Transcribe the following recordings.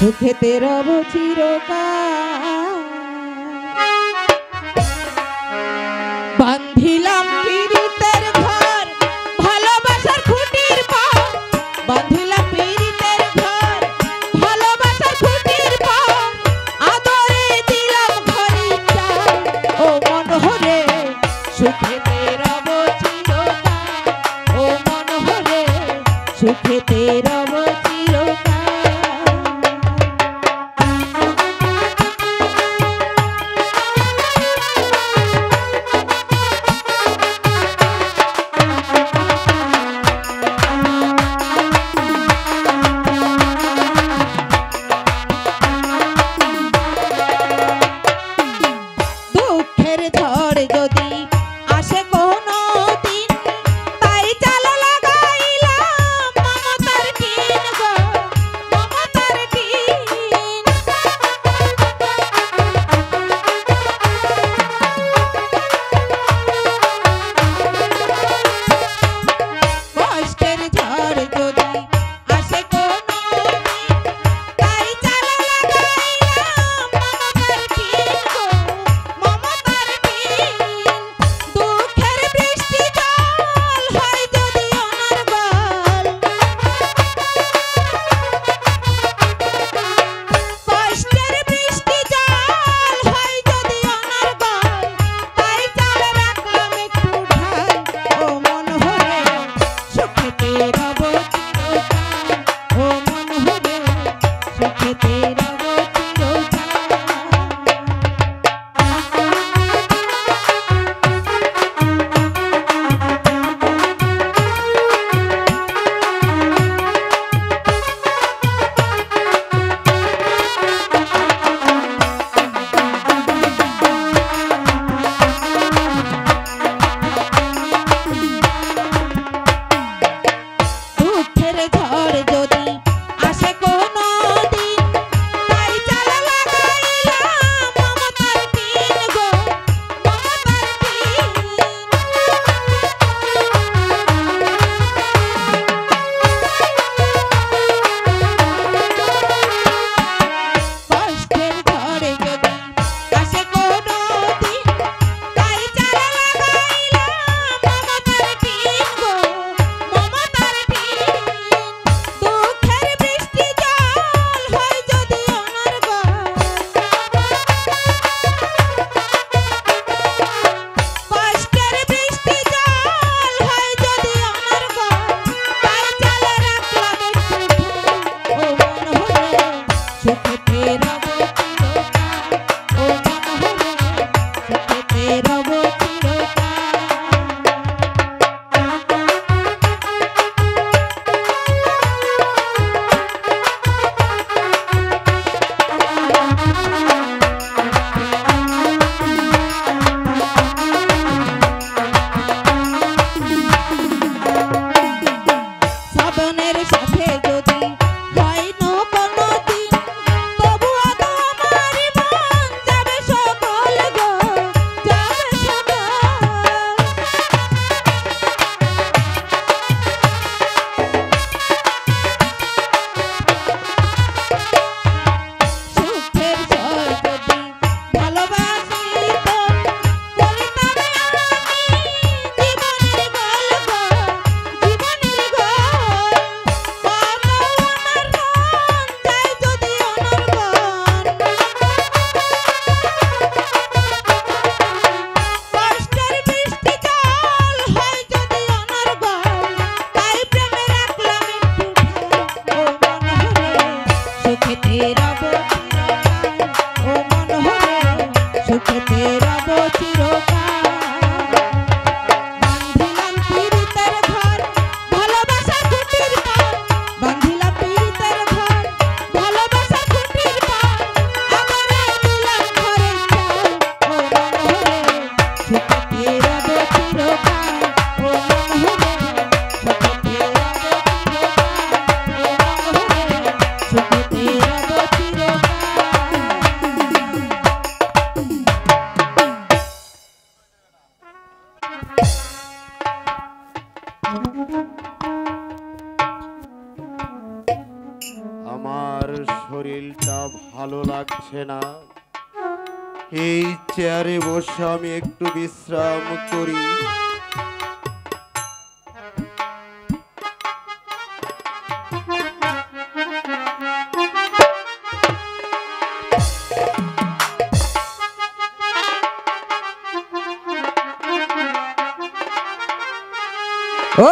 সুখেতে রব চিরকাল। বান্ধিলাম পীড়িতের ঘর ভালোবাসার খুঁটির পর, বান্ধিলাম পীড়িতের ঘর ভালোবাসার খুঁটির পর, আদরে দিলাম ঘরে চাল। ও মন হরে সুখেতে রব চিরকাল, ও মন হরে সুখেতে রব চিরকাল। সাথে যদি হয় না কোনদিন, তবুও ভালো লাগছে না। এই চেয়ারে বসে আমি একটু বিশ্রাম করি।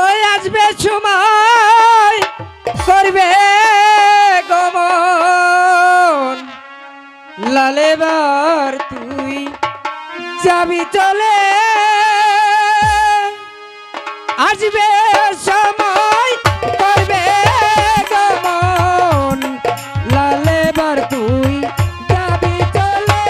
ওই আসবে সময় করবে গমন লালেবার তুই যাবি চলে আসবে সময় করবে গমন লালেবার তুই যাবি চলে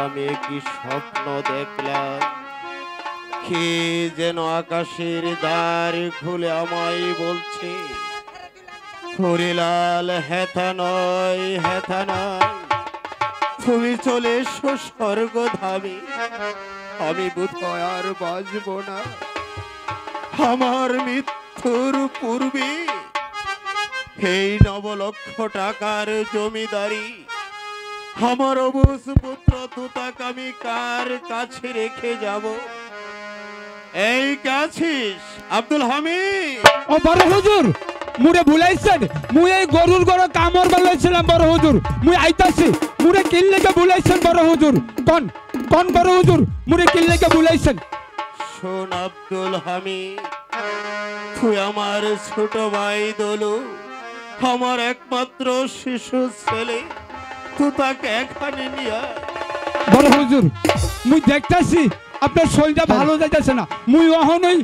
আমি কি স্বপ্ন দেখলাম, কে যেন আকাশের দ্বার খুলে আমায় বলছে, হরিলাল হেথা নয় হেথা নয়, তুমি চলে এসো স্বর্গধামে, আমি বোধহয় আর বাঁচব না। আমার মৃত্যুর পূর্বে এই 9 লক্ষ টাকার জমিদারি আমার অবুজ পুত্র তুতাকে আমি কার কাছে রেখে যাব? এই কাছিস আব্দুল হামিদ? ও বড় হুজুর, মুরে ভুলাইছেন, মুই এই গরুর গড় কামর বলাইছিলাম বড় হুজুর, মুই আইতাছি, মুরে কিল্লেকে ভুলাইছেন বড় হুজুর, কোন কোন বড় হুজুর মুরে কিল্লেকে ভুলাইছেন? শোন আব্দুল হামিদ, তুই আমার ছোট ভাই দলু, আমার একমাত্র শিশু ছেলে, তুতাকে এখানে নিয়ে বড় হুজুর মুই দেখতাছি আপনার শরীরটা ভালো যাইতেছে না, মুই অহনই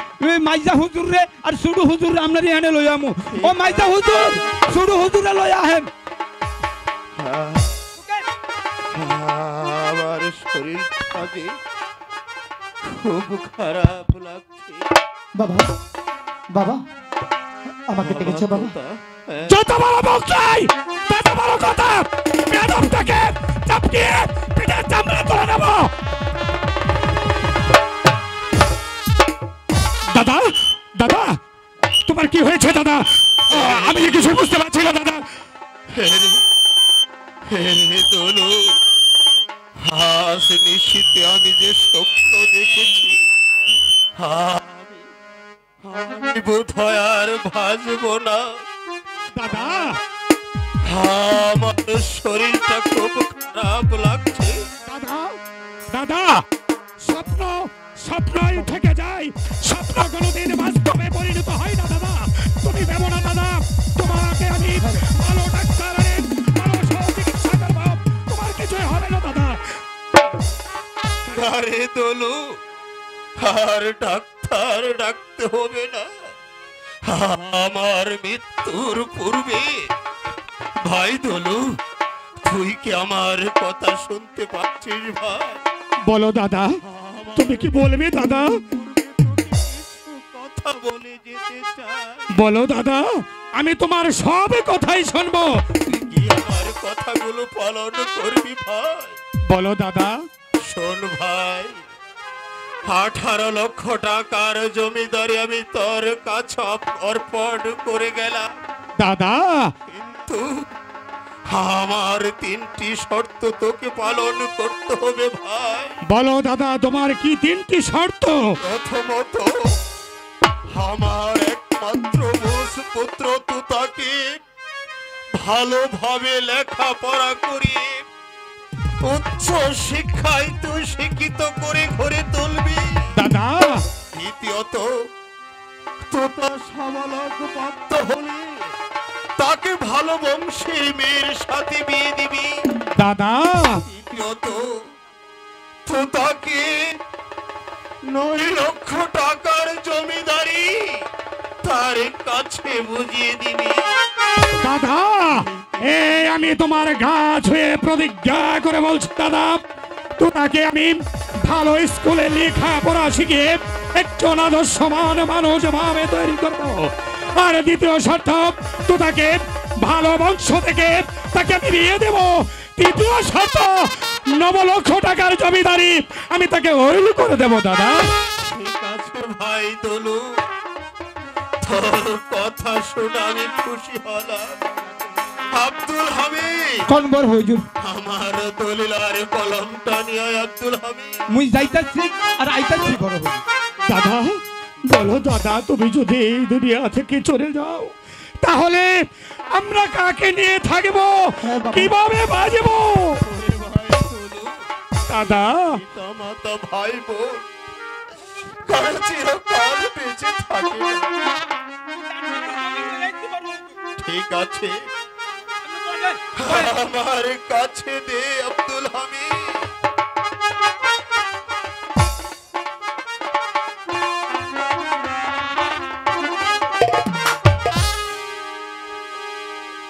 মাইজা হুজুর রে আর সুডু হুজুর রে আপনার এখানে লই আমু। ও মাইজা হুজুর, সুডু হুজুর রে লই আহেন। আমার শরীরটা যে খুব খারাপ লাগছে। বাবা, বাবা আমাকে ডেকেছো বাবা? যত বড় বকছাই তত বড় কথা, বেদবটাকে চাপকিয়ে পিঠে চামড়া তুলে নেব। দাদা, দাদা তোমার কি হয়েছে দাদা? আমি কিছু বুঝতে পারছি না দাদা। দোলু, আজ নিশীথে আমি যে স্বপ্ন দেখেছি, আমি বোধহয় আর বাঁচব না দাদা। আমার শরীরটা খুব খারাপ লাগছে দাদা, দাদা স্বপ্ন স্বপ্নই থেকে যায়, স্বপ্ন কোনোদিন বাস্তবে পরিণত হয় না দাদা। তুমি ভেবো না দাদা, তোমাকে আমি ভালো ডাক্তার আনেন, ভালো চিকিৎসা করবো, তোমার কিছুই হবে না দাদা। আরে দোলু, আর ডাক্তার ডাকতে হবে না, আমার মৃত্যুর পূর্বে ভাই দোলু, তুই কি আমার কথা শুনতে পাচ্ছিস ভাই? বলো দাদা, তুমি কি বলবে দাদা? কথা বলে যেতে চাই। বলো দাদা, আমি তোমার সব কথাই শুনবো। তুই কি আমার কথাগুলো পালন করবি ভাই? বলো দাদা। শোন ভাই, 18 লক্ষ টাকার জমিদারি আমি তোর কাছে অর্পণ করে গেলাম দাদা, কিন্তু আমার 3টি শর্ত তোকে পালন করতে হবে ভাই। বলো দাদা, তোমার কি 3টি শর্ত? প্রথমত, আমার একমাত্র পুত্র তুতাকে ভালোভাবে লেখাপড়া করিয়ে উচ্চ শিক্ষায় তুই শিক্ষিত করে ঘরে তুলবি। দাদা দ্বিতীয়ত তোতা সাবালক প্রাপ্ত হলে তাকে ভালো বংশী মেয়ের সাথে বিয়ে দিবি। দাদা তৃতীয়ত তোতাকে 9 লক্ষ টাকার জমিদারি তার কাছে বুঝিয়ে দিবি। দাদা এই আমি তোমার গা ছুঁয়ে প্রতিজ্ঞা করে বলছি দাদা, তোতাকে আমি ভালো স্কুলে লেখাপড়া শিখিয়ে একজন আদর্শমান মানুষ ভাবে তৈরি করবো। আর দ্বিতীয় শর্ত, তোতাকে ভালো বংশ থেকে তাকে আমি বিয়ে দেবো। তৃতীয় শর্ত, 9 লক্ষ টাকার জমিদারি আমি তাকে ওইল করে দেবো। দাদা ঠিক আছে ভাই দলু, তোর কথা শুনে আমি খুশি হলাম। আব্দুল হামিদ, কনবর হুজুর, আমার দলিলার কলমটা নিয়ে আব্দুল হামিদ। মুই যাইতাছি আর আইতাছি বড় হুজুর। দাদা বলো দাদা, তুমি যদি এই দুনিয়া থেকে চলে যাও তাহলে আমরা কাকে নিয়ে থাকবো, হ্যাঁ বাবা। কিভাবে বাজবো? ওরে ভাই দলু, দাদা পিতা মাতা ভাই বোন কার চিরকাল বেঁচে থাকে। ঠিক আছে, আমার কাছে দে আব্দুল হামিদ।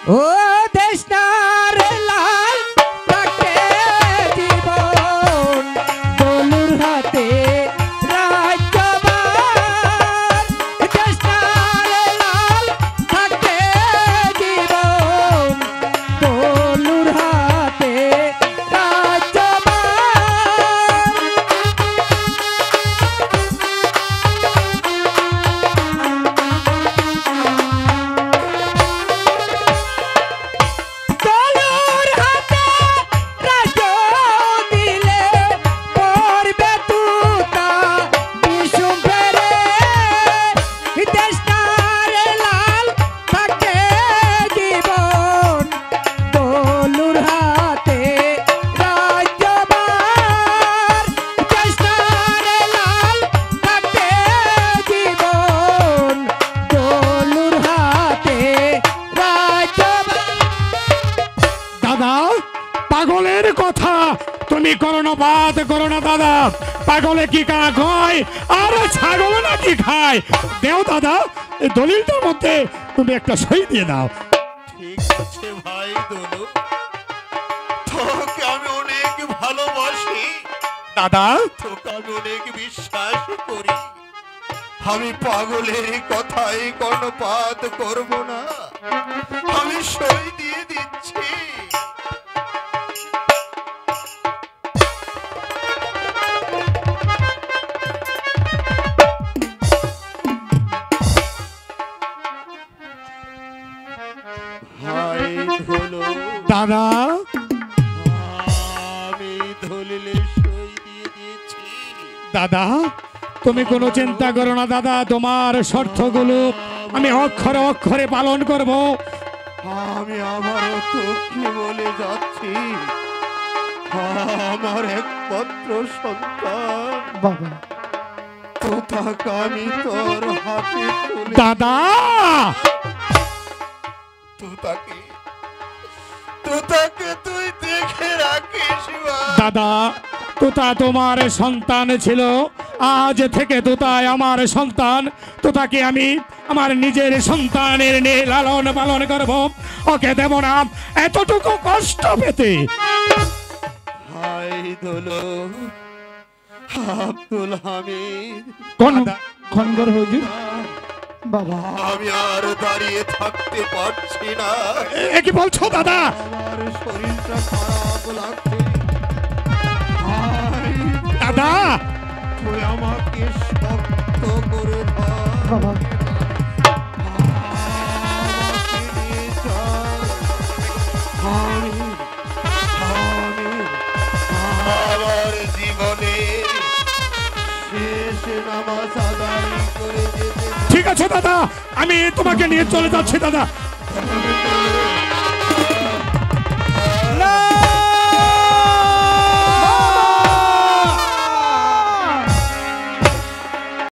ও দেশনার লাল থাকে জীবন দলুর হাতে রাজ্যবান। দেশনার লাল থাকে জীবন দলুর হাতে রাজ্যবান। দলুর হাতে রাজ্য দিলে পড়বে তুতা বিষুম ফেরে। দেশনার লাল থাকে জীবন দলুর হাতে রাজ্যবান। দেশনার লাল থাকে জীবন দলুর হাতে রাজ্যবান। দাদা পাগলের কথা তুমি কর্ণপাত করো না দাদা। পাগলে কি কাক হয় আর ছাগল নাকি খায়? দেও দাদা, এই দলিলটার মধ্যে তুমি একটা সই দিয়ে দাও। ঠিক আছে ভাই দলু, তোকে আমি অনেক ভালোবাসি, দাদা তোকে আমি অনেক বিশ্বাস করি। আমি পাগলের কথায় কর্ণপাত করব না, আমি সই দিয়ে দিচ্ছি। ভাই ধুলো, দাদা আমি দলিলে সই দিয়ে দিয়েছি। দাদা তুমি কোনো চিন্তা করো না দাদা, তোমার শর্তগুলো আমি অক্ষরে অক্ষরে পালন করব। আমি আবারও তোকে বলে যাচ্ছি, আমার একমাত্র সন্তান বাবা, তোতাকে আমি তোর হাতে তুলে দাদা তোতাকে তোতাকে তুই দেখে রাখিস ভাই। দাদা তোতা তোমার সন্তান ছিল, আজ থেকে তোতাই আমার সন্তান। তোতাকে আমি আমার নিজের সন্তানের নিয়ে লালন পালন করব, ওকে দেব না এতটুকু কষ্ট পেতে। হাই দোলো, আব্দুল হামিদ, কনবর হুজুর। বাবা, আমি আর দাঁড়িয়ে থাকতে পারছি না, এ কি বলছো দাদা? আমার শরীরটা খারাপ লাগছে। হাই দাদা তুই আমাকে শক্ত করে ধর, বাবা, আমাকে নিয়ে চল। আমার জীবনে শেষ নামাজ আদায় করে যেতে ঠিক আছে দাদা, আমি তোমাকে নিয়ে চলে যাচ্ছি দাদা। হবে।